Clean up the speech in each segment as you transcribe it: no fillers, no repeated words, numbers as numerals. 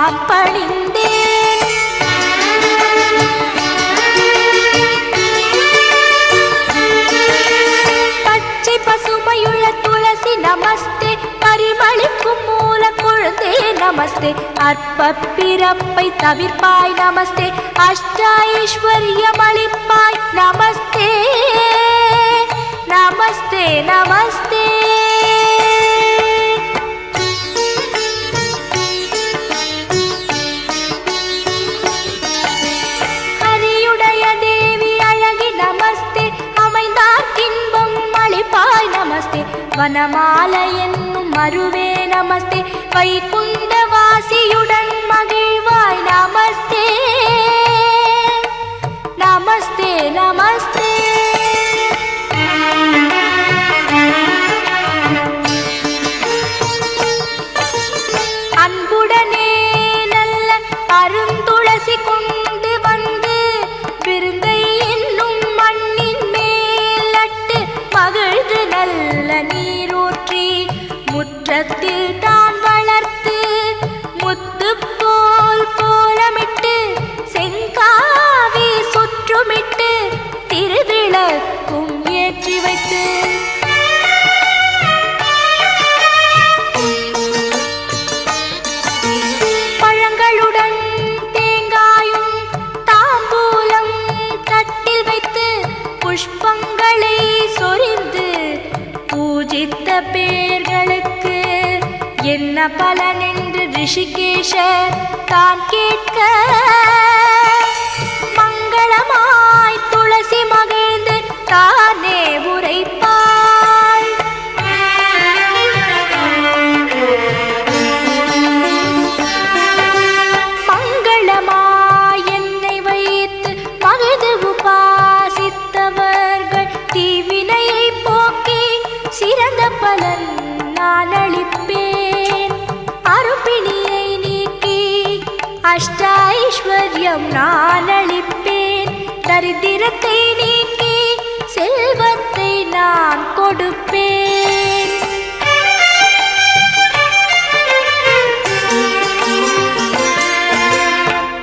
நான் பணிந்தேன். பச்சை பசுமையுள்ள துளசி நமஸ்தே, பரிமளிக்கும் மூல கொழுந்தே நமஸ்தே, அற்ப பிறப்பை தவிர்ப்பாய் நமஸ்தே, அஷ்டாஐஸ்வர்யம் அளிப்பாய் நமஸ்தே நமஸ்தே நமஸ்தே. ஹரியுடைய தேவி அழகி நமஸ்தே, அமைந்தார்க்கின்பம் அளிப்பாய் நமஸ்தே, வனமாலை என்னும் மருவே நமஸ்தே, வைகுண்ட வாசியுடன் மகிழ்வாய் நமஸ்தே நமஸ்தே நமஸ்தே. அன்புடனே நல்ல அருந்துளசி கொண்டு வந்து விருந்தை என்னும் மண்ணின் மேலட்டு மகிழ்ந்து நல்ல நீரூற்றி முற்றத்தில் தான் வளர்த்து முத்து போல் கோலமிட்டு செங்காவி சுற்றுமிட்டு திருவிளக்கும் ஏற்றி வைத்து பழங்களுடன் தேங்காயும் தாம்பூலம் தட்டில் வைத்து புஷ்பங்களை சொரிந்து பூஜித்த பேர்களுக்கு என்ன பலன் என்று ரிஷிகேஷர் தான் கேட்க, மங்களமாய் துளசி மகிழ்ந்து தானே உரைப்பாள். மங்களமாய் என்னை வைத்து மகிழ்ந்து உபாசித்தவர்கள் தீவினையை போக்கி சிறந்த பலன் நான் அளிப்பேன். அருப்பிணியை நீக்கி அஷ்டாஐஸ்வர்யம் நான் அளிப்பேன். தரித்திரத்தை நீக்கி செல்வத்தை நான் கொடுப்பேன்.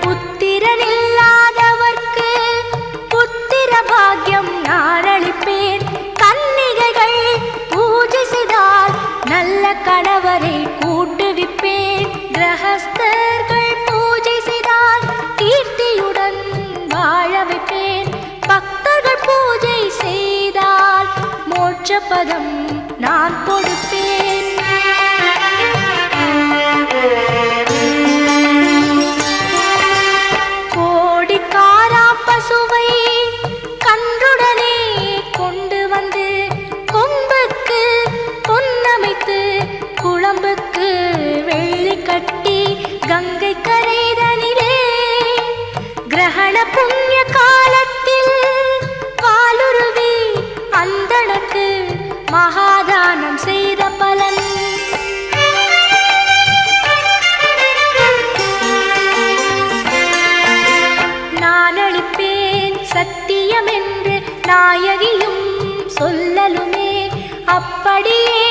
புத்திரன் இல்லாதவர்க்கு புத்திர பாக்கியம் நான் அளிப்பேன். கன்னிகைகள் பூஜை செய்தால் நல்ல கணவரை கூட்டுவிப்பேன். கிரகஸ்தர்கள் பூஜை செய்தால் கீர்த்தியுடன் வாழ வைப்பேன். பக்தர்கள் பூஜை செய்தால் மோட்சபதம் நான் கொடுப்பேன். கோடிக்காரா பசுவை கன்றுடனே கொண்டு வந்து கொம்புக்கு பொன்னமைத்து குளம்புக்கு வெள்ளி கட்டி கங்கை கரைதனிலே கிரகண புண்ணிய காலத்தில் பாலுருவி அந்தணக்கு மகாதானம் செய்த பலன். நான் அளிப்பேன் சத்தியம் என்று நாயகியும் சொல்லலுமே, அப்படியே